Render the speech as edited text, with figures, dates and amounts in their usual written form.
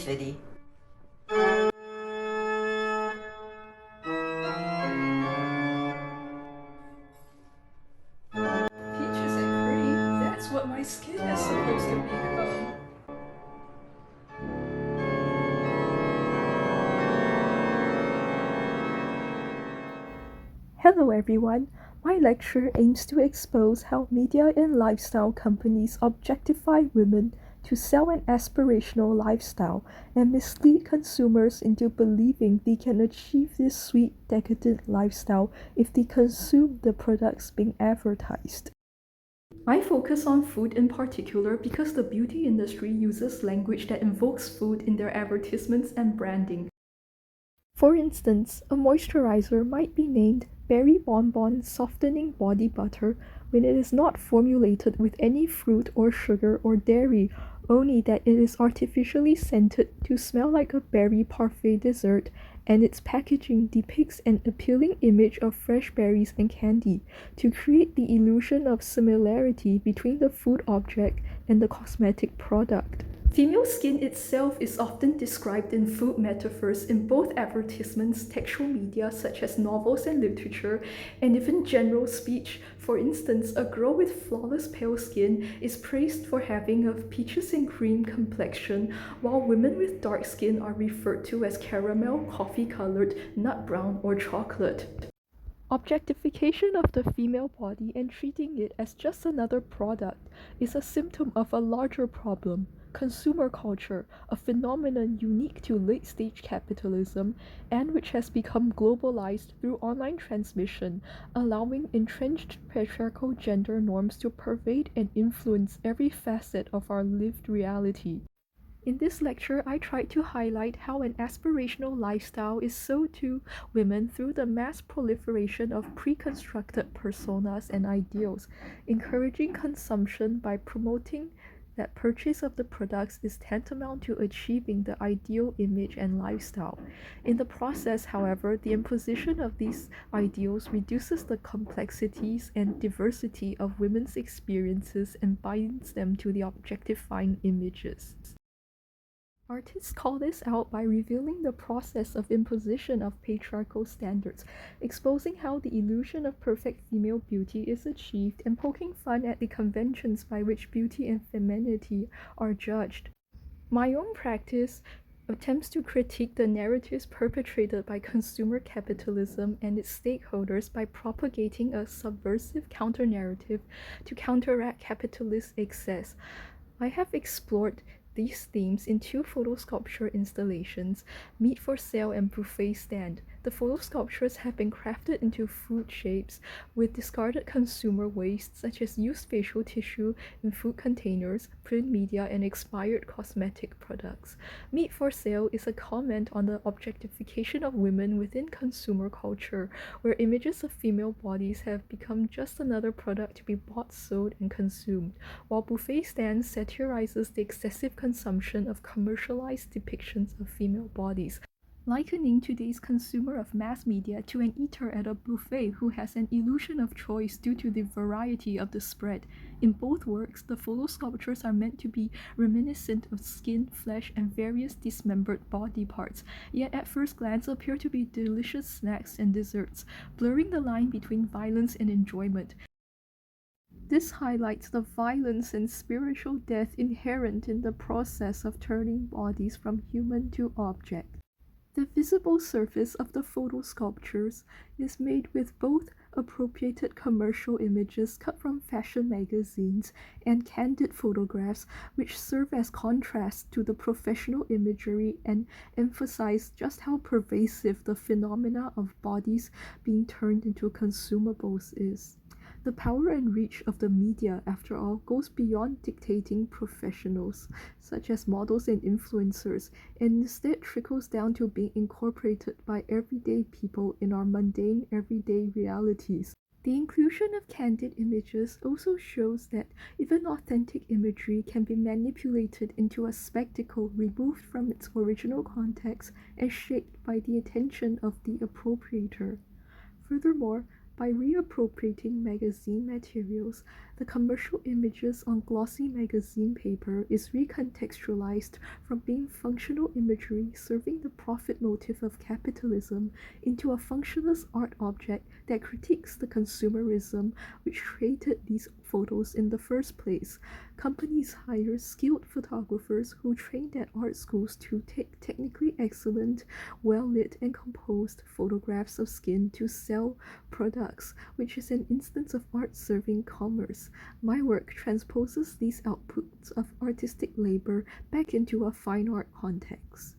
is ready. Peaches and cream? That's what my skin is supposed to become. Hello everyone, my lecture aims to expose how media and lifestyle companies objectify women to sell an aspirational lifestyle and mislead consumers into believing they can achieve this sweet, decadent lifestyle if they consume the products being advertised. I focus on food in particular because the beauty industry uses language that invokes food in their advertisements and branding. For instance, a moisturizer might be named Berry Bonbon Softening Body Butter when it is not formulated with any fruit or sugar or dairy, only that it is artificially scented to smell like a berry parfait dessert, and its packaging depicts an appealing image of fresh berries and candy to create the illusion of similarity between the food object and the cosmetic product. Female skin itself is often described in food metaphors in both advertisements, textual media such as novels and literature, and even general speech. For instance, a girl with flawless pale skin is praised for having a peaches and cream complexion, while women with dark skin are referred to as caramel, coffee-colored, nut brown, or chocolate. Objectification of the female body and treating it as just another product is a symptom of a larger problem: consumer culture, a phenomenon unique to late-stage capitalism and which has become globalized through online transmission, allowing entrenched patriarchal gender norms to pervade and influence every facet of our lived reality. In this lecture, I tried to highlight how an aspirational lifestyle is sold to women through the mass proliferation of pre-constructed personas and ideals, encouraging consumption by promoting that purchase of the products is tantamount to achieving the ideal image and lifestyle. In the process, however, the imposition of these ideals reduces the complexities and diversity of women's experiences and binds them to the objectifying images. Artists call this out by revealing the process of imposition of patriarchal standards, exposing how the illusion of perfect female beauty is achieved, and poking fun at the conventions by which beauty and femininity are judged. My own practice attempts to critique the narratives perpetrated by consumer capitalism and its stakeholders by propagating a subversive counter-narrative to counteract capitalist excess. I have explored these themes in two photo sculpture installations, Meat for Sale and Buffet Stand. The photo sculptures have been crafted into food shapes with discarded consumer waste such as used facial tissue in food containers, print media, and expired cosmetic products. Meat for Sale is a comment on the objectification of women within consumer culture, where images of female bodies have become just another product to be bought, sold, and consumed, while Buffet Stand satirizes the excessive consumption of commercialized depictions of female bodies, likening today's consumer of mass media to an eater at a buffet who has an illusion of choice due to the variety of the spread. In both works, the photo sculptures are meant to be reminiscent of skin, flesh, and various dismembered body parts, yet at first glance appear to be delicious snacks and desserts, blurring the line between violence and enjoyment. This highlights the violence and spiritual death inherent in the process of turning bodies from human to object. The visible surface of the photo sculptures is made with both appropriated commercial images cut from fashion magazines and candid photographs, which serve as contrast to the professional imagery and emphasize just how pervasive the phenomena of bodies being turned into consumables is. The power and reach of the media, after all, goes beyond dictating professionals, such as models and influencers, and instead trickles down to being incorporated by everyday people in our mundane, everyday realities. The inclusion of candid images also shows that even authentic imagery can be manipulated into a spectacle removed from its original context and shaped by the attention of the appropriator. Furthermore, By reappropriating magazine materials, the commercial images on glossy magazine paper is recontextualized from being functional imagery serving the profit motive of capitalism into a functionalist art object that critiques the consumerism which created these photos in the first place. Companies hire skilled photographers who trained at art schools to take technically excellent, well lit, and composed photographs of skin to sell products, which is an instance of art serving commerce. My work transposes these outputs of artistic labor back into a fine art context.